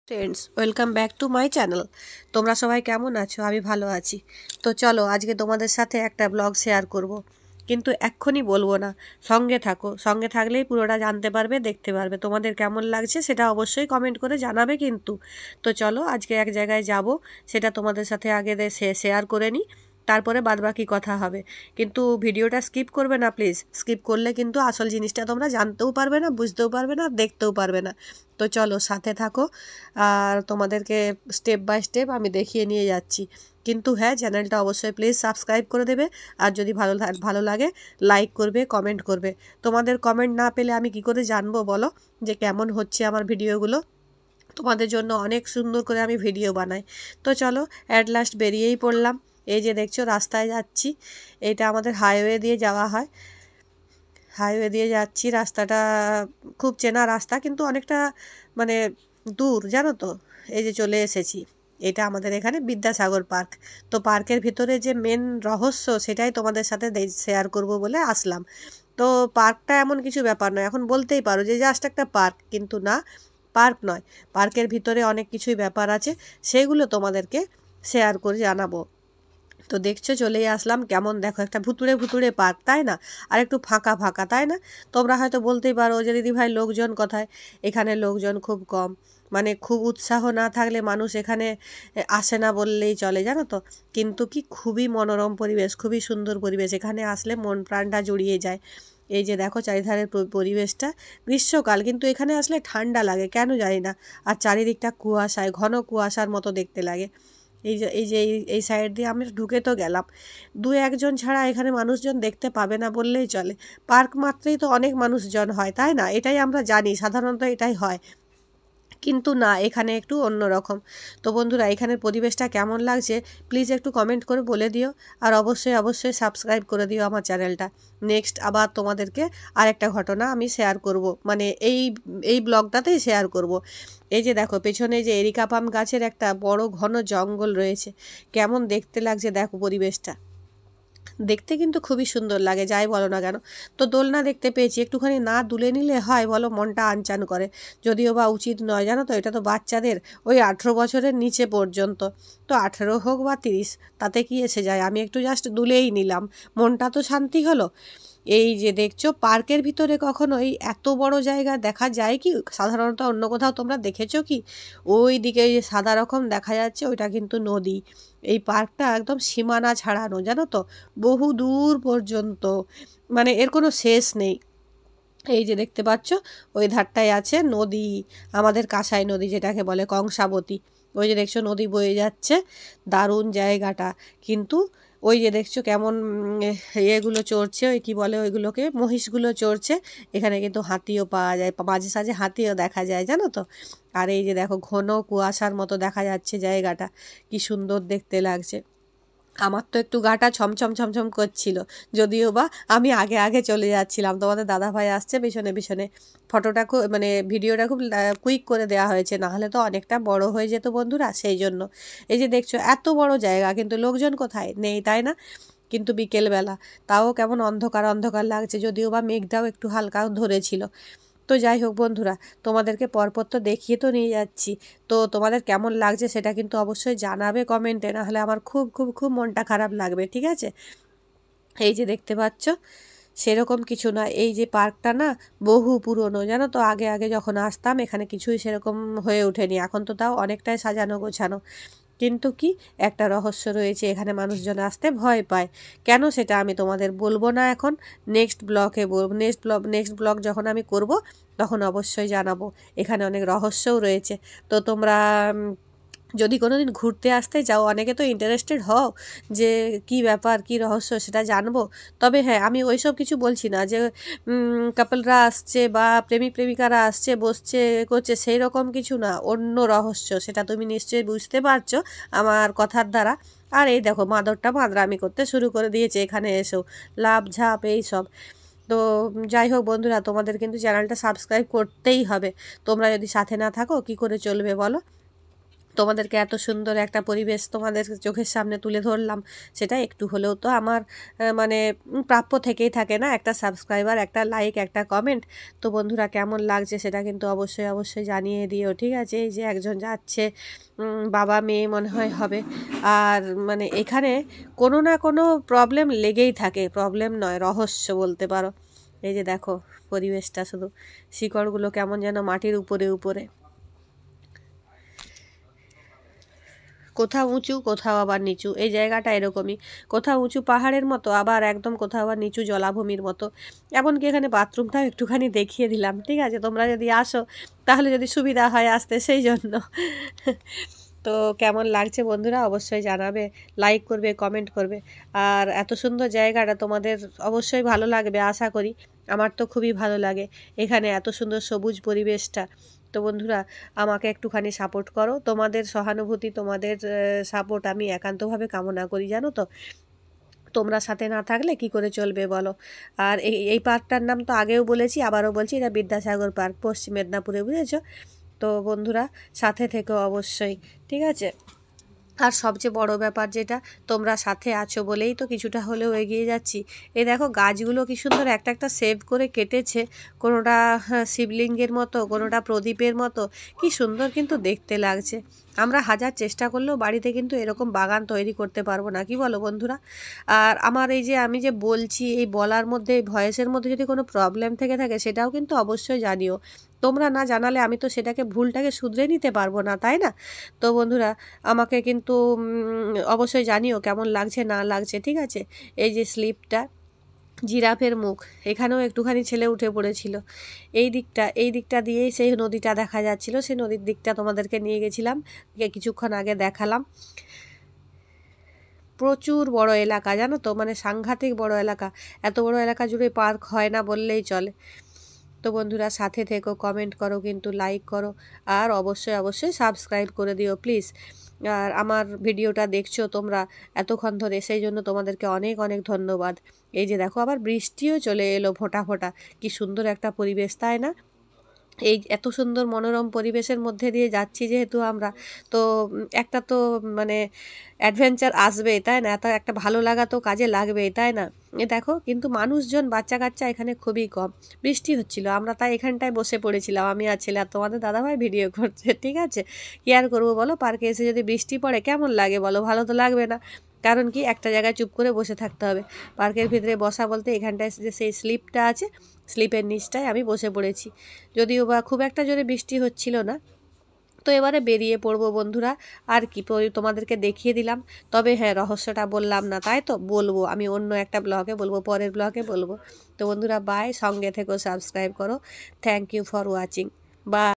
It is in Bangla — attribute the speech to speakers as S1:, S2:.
S1: Friends, welcome back to my channel. তোমরা সবাই কেমন আছো? আমি ভালো আছি। তো চলো আজকে তোমাদের সাথে একটা ব্লগ শেয়ার করব, কিন্তু এক্ষুনি বলবো না। সঙ্গে থাকো, সঙ্গে থাকলেই পুরোটা জানতে পারবে, দেখতে পারবে। তোমাদের কেমন লাগছে সেটা অবশ্যই কমেন্ট করে জানাবে কিন্তু। তো চলো আজকে এক জায়গায় যাব, সেটা তোমাদের সাথে আগে শেয়ার করে নিই, তারপরে বাদবাকি কথা হবে। কিন্তু ভিডিওটা স্কিপ করবে না প্লিজ। স্কিপ করলে কিন্তু আসল জিনিসটা তোমরা জানতেও পারবে না, বুঝতেও পারবে না, দেখতেও পারবে না। তো চলো সাথে থাকো, আর তোমাদেরকে স্টেপ বাই স্টেপ আমি দেখিয়ে নিয়ে যাচ্ছি। কিন্তু হ্যাঁ, চ্যানেলটা অবশ্যই প্লিজ সাবস্ক্রাইব করে দেবে। আর যদি ভালো লাগে লাইক করবে, কমেন্ট করবে। তোমাদের কমেন্ট না পেলে আমি কি করে জানবো বলো যে কেমন হচ্ছে আমার ভিডিওগুলো? তোমাদের জন্য অনেক সুন্দর করে আমি ভিডিও বানাই। তো চলো অ্যাট লাস্ট বেরিয়েই পড়লাম। এই যে দেখছো রাস্তায় যাচ্ছি, এটা আমাদের হাইওয়ে দিয়ে যাওয়া হয়। হাইওয়ে দিয়ে যাচ্ছি, রাস্তাটা খুব চেনা রাস্তা, কিন্তু অনেকটা মানে দূর, জানো তো। এই যে চলে এসেছি, এটা আমাদের এখানে বিদ্যাসাগর পার্ক। তো পার্কের ভিতরে যে মেন রহস্য সেটাই তোমাদের সাথে শেয়ার করব বলে আসলাম। তো পার্কটা এমন কিছু ব্যাপার নয়, এখন বলতেই পারো যে জাস্ট একটা পার্ক, কিন্তু না, পার্ক নয়। পার্কের ভিতরে অনেক কিছুই ব্যাপার আছে, সেগুলো তোমাদেরকে শেয়ার করে জানাবো। তো দেখছো চলেই আসলাম। কেমন দেখো, একটা ভুতুড়ে ভুতুড়ে পার্ক, তাই না? আর একটু ফাঁকা ফাঁকা, তাই না? তোমরা হয়তো বলতেই পারো যে দিদি ভাই লোকজন কোথায়? এখানে লোকজন খুব কম, মানে খুব উৎসাহ না থাকলে মানুষ এখানে আসে না বললেই চলে, জানো তো। কিন্তু কি খুবই মনোরম পরিবেশ, খুবই সুন্দর পরিবেশ, এখানে আসলে মন প্রাণটা জুড়িয়ে যায়। এই যে দেখো চারিধারের পরিবেশটা, গ্রীষ্মকাল, কিন্তু এখানে আসলে ঠান্ডা লাগে কেন জানি না। আর চারিদিকটা কুয়াশায়, ঘন কুয়াশার মতো দেখতে লাগে। এই সাইড দিয়ে আমি ঢুকে তো গেলাম, দু একজন ছাড়া এখানে মানুষজন দেখতে পাবে না বললেই চলে। পার্ক মাত্রেই তো অনেক মানুষজন হয়, তাই না? এটাই আমরা জানি, সাধারণত এটাই হয়। কিন্তু না, এখানে একটু অন্যরকম। তো বন্ধুরা, এখানের পরিবেশটা কেমন লাগছে প্লিজ একটু কমেন্ট করে বলে দিও। আর অবশ্যই অবশ্যই সাবস্ক্রাইব করে দিও আমার চ্যানেলটা। নেক্সট আবার তোমাদেরকে আরেকটা ঘটনা আমি শেয়ার করব, মানে এই এই ব্লগটাতেই শেয়ার করব। এই যে দেখো পেছনে যে এরিকা পাম গাছের একটা বড় ঘন জঙ্গল রয়েছে, কেমন দেখতে লাগছে দেখো পরিবেশটা। দেখতে কিন্তু খুবই সুন্দর লাগে, যাই বলো না কেন। তো দোলনা দেখতে পেয়েছি, একটুখানি না দুলে নিলে হয় বলো, মনটা আনচান করে। যদিও বা উচিত নয়, জানো তো, এটা তো বাচ্চাদের, ওই 18 বছরের নিচে পর্যন্ত। তো 18 হোক বা 30, তাতে কি এসে যায়, আমি একটু জাস্ট দুলেই নিলাম, মনটা তো শান্তি হলো। এই যে দেখছো পার্কের ভিতরে কখনোই এত বড় জায়গা দেখা যায় কি? সাধারণত অন্য কোথাও তোমরা দেখেছো কি? ওই দিকে যে সাদা রকম দেখা যাচ্ছে ওইটা কিন্তু নদী। এই পার্কটা একদম সীমানা ছাড়ানো, জানো তো, বহু দূর পর্যন্ত, মানে এর কোনো শেষ নেই। এই যে দেখতে পাচ্ছ ওই ধারটায় আছে নদী, আমাদের কাঁসাই নদী যেটাকে বলে কংসাবতী। ওই যে দেখছো নদী বয়ে যাচ্ছে, দারুণ জায়গাটা। কিন্তু ওই যে দেখছো কেমন ইয়েগুলো চড়ছে, ওই কি বলে ওইগুলোকে, মহিষগুলো চড়ছে। এখানে কিন্তু হাতিও পাওয়া যায়, মাঝে সাঝে হাতিও দেখা যায়, জানো তো। আর এই যে দেখো ঘন কুয়াশার মতো দেখা যাচ্ছে জায়গাটা, কি সুন্দর দেখতে লাগছে। আমার তো একটু গাটা ছমছম ছমছম করছিল, যদিও বা আমি আগে আগে চলে যাচ্ছিলাম, তোমাদের দাদাভাই আসছে পিছনে পিছনে। ফটোটা খুব, মানে ভিডিওটা খুব কুইক করে দেওয়া হয়েছে, নাহলে তো অনেকটা বড় হয়ে যেত বন্ধুরা, সেই জন্য। এই যে দেখছো এত বড় জায়গা, কিন্তু লোকজন কোথায় নেই, তাই না? কিন্তু বিকেলবেলা, তাও কেমন অন্ধকার অন্ধকার লাগছে, যদিও বা মেঘটাও একটু হালকা ধরেছিল। তো যাই হোক বন্ধুরা, তোমাদেরকে পরপর তো দেখিয়ে তো নিয়ে যাচ্ছি। তো তোমাদের কেমন লাগছে সেটা কিন্তু অবশ্যই জানাবে কমেন্টে, নাহলে আমার খুব খুব খুব মনটা খারাপ লাগবে, ঠিক আছে? এই যে দেখতে পাচ্ছ, সেরকম কিছু না, এই যে পার্কটা না বহু পুরনো, জানো তো। আগে আগে যখন আসতাম এখানে কিছুই সেরকম হয়ে ওঠেনি, এখন তো তাও অনেকটাই সাজানো গোছানো। কিন্তু কি একটা রহস্য রয়েছে, এখানে মানুষজন আসতে ভয় পায়। কেন সেটা আমি তোমাদের বলবো না এখন, নেক্সট ব্লগে বলবো। নেক্সট ব্লগ যখন আমি করব তখন অবশ্যই জানাবো। এখানে অনেক রহস্যও রয়েছে। তো তোমরা যদি কোনো দিন ঘুরতে আসতে চাও, অনেকে তো ইন্টারেস্টেড হও যে কি ব্যাপার, কি রহস্য সেটা জানবো। তবে হ্যাঁ, আমি ওইসব কিছু বলছি না যে কাপলরা আসছে বা প্রেমিক প্রেমিকারা আসছে, বসছে, করছে, সেই রকম কিছু না, অন্য রহস্য, সেটা তুমি নিশ্চয়ই বুঝতে পারছো আমার কথার দ্বারা। আর এই দেখো মাদরটা মাদরামি করতে শুরু করে দিয়েছে এখানে এসেও, লাভ ঝাপ এই সব। তো যাই হোক বন্ধুরা, তোমাদের কিন্তু চ্যানেলটা সাবস্ক্রাইব করতেই হবে। তোমরা যদি সাথে না থাকো কি করে চলবে বলো? তোমাদেরকে এত সুন্দর একটা পরিবেশ তোমাদের চোখের সামনে তুলে ধরলাম, সেটা একটু হলেও তো আমার মানে প্রাপ্য থেকেই থাকে না, একটা সাবস্ক্রাইবার, একটা লাইক, একটা কমেন্ট। তো বন্ধুরা কেমন লাগছে সেটা কিন্তু অবশ্যই অবশ্যই জানিয়ে দিও, ঠিক আছে? এই যে একজন যাচ্ছে, বাবা মেয়ে মনে হয় হবে। আর মানে এখানে কোনো না কোনো প্রবলেম লেগেই থাকে, প্রবলেম নয়, রহস্য বলতে পারো। এই যে দেখো পরিবেশটা, শুধু শিকড়গুলো কেমন যেন মাটির উপরে উপরে, কোথাও উঁচু কোথাও আবার নিচু। এই জায়গাটা এরকমই, কোথাও উঁচু পাহাড়ের মতো, আবার একদম কোথাও আবার নিচু জলাভূমির মতো। এমনকি এখানে বাথরুমটাও একটুখানি দেখিয়ে দিলাম, ঠিক আছে? তোমরা যদি আসো তাহলে যদি সুবিধা হয় আসতে, সেই জন্য। তো কেমন লাগছে বন্ধুরা অবশ্যই জানাবে, লাইক করবে, কমেন্ট করবে। আর এত সুন্দর জায়গাটা তোমাদের অবশ্যই ভালো লাগবে আশা করি। আমার তো খুবই ভালো লাগে এখানে এত সুন্দর সবুজ পরিবেশটা। তো বন্ধুরা আমাকে একটুখানি সাপোর্ট করো, তোমাদের সহানুভূতি, তোমাদের সাপোর্ট আমি একান্তভাবে কামনা করি, জানো তো? তোমরা সাথে না থাকলে কি করে চলবে বলো? আর এই পার্কটার নাম তো আগেও বলেছি, আবারও বলছি, এটা বিদ্যাসাগর পার্ক, পশ্চিম মেদিনীপুরে, বুঝেছো? তো বন্ধুরা সাথে থেকো অবশ্যই, ঠিক আছে? আর সবচেয়ে বড় ব্যাপার যেটা, তোমরা সাথে আছো বলেই তো কিছুটা হলেও এগিয়ে যাচ্ছি। এই দেখো গাছগুলো কি সুন্দর একটা একটা সেভ করে কেটেছে, কোনোটা শিবলিঙ্গের মতো, কোনোটা প্রদীপের মতো, কি সুন্দর কিন্তু দেখতে লাগছে। আমরা হাজার চেষ্টা করলেও বাড়িতে কিন্তু এরকম বাগান তৈরি করতে পারবো না, কি বলো বন্ধুরা? আর আমার এই যে আমি যে বলছি, এই বলার মধ্যে, এই ভয়েসের মধ্যে যদি কোনো প্রবলেম থেকে থাকে সেটাও কিন্তু অবশ্যই জানিও। তোমরা না জানালে আমি তো সেটাকে, ভুলটাকে শুধরে নিতে পারবো না, তাই না? তো বন্ধুরা আমাকে কিন্তু অবশ্যই জানিও কেমন লাগছে না লাগছে, ঠিক আছে? এই যে স্লিপটা, জিরাফের মুখ, এখানেও একটুখানি ছেলে উঠে পড়েছিল। এই দিকটা দিয়েই সেই নদীটা দেখা যাচ্ছিল, সেই নদীর দিকটা তোমাদেরকে নিয়ে গেছিলাম, কিছুক্ষণ আগে দেখালাম। প্রচুর বড় এলাকা, জানো তো, মানে সাংঘাতিক বড় এলাকা। এত বড় এলাকা জুড়ে পার্ক হয় না বললেই চলে। তো বন্ধুরা সাথে থেকো, কমেন্ট করো, কিন্তু লাইক করো, আর অবশ্যই অবশ্যই সাবস্ক্রাইব করে দিও প্লিজ। আর আমার ভিডিওটা দেখছো তোমরা এতক্ষণ ধরে, সেই জন্য তোমাদেরকে অনেক অনেক ধন্যবাদ। এই যে দেখো আবার বৃষ্টিও চলে এলো ফোঁটা ফোঁটা, কি সুন্দর একটা পরিবেশ, তাই না? এই এত সুন্দর মনোরম পরিবেশের মধ্যে দিয়ে যাচ্ছি যেহেতু আমরা, তো একটা তো মানে অ্যাডভেঞ্চার আসবেই, তাই না? এত একটা ভালো লাগা তো কাজে লাগবেই, তাই না? এ দেখো কিন্তু মানুষজন, বাচ্চা কাচ্চা এখানে খুবই কম। বৃষ্টি হচ্ছিল, আমরা তাই এখানটায় বসে পড়েছিলাম, আমি আর ছেলে, আর তোমাদের দাদাভাই ভিডিও করছে, ঠিক আছে? কি আর করবো বলো, পার্কে এসে যদি বৃষ্টি পড়ে কেমন লাগে বলো? ভালো তো লাগবে না। কারণ কি, একটা জায়গায় চুপ করে বসে থাকতে হবে। পার্কের ভিতরে বসা বলতে এখানটায় যে সেই স্লিপটা আছে, স্লিপের নিচটায় আমি বসে পড়েছি। যদিও বা খুব একটা জোরে বৃষ্টি হচ্ছিল না। তো এবারে বেরিয়ে পড়বো বন্ধুরা। আর কি তোমাদেরকে দেখিয়ে দিলাম। তবে হ্যাঁ, রহস্যটা বললাম না, তাই তো? বলবো আমি অন্য একটা ব্লগে বলবো, পরের ব্লগে বলবো। তো বন্ধুরা বাই, সঙ্গে থেকো, সাবস্ক্রাইব করো। Thank you for watching. By.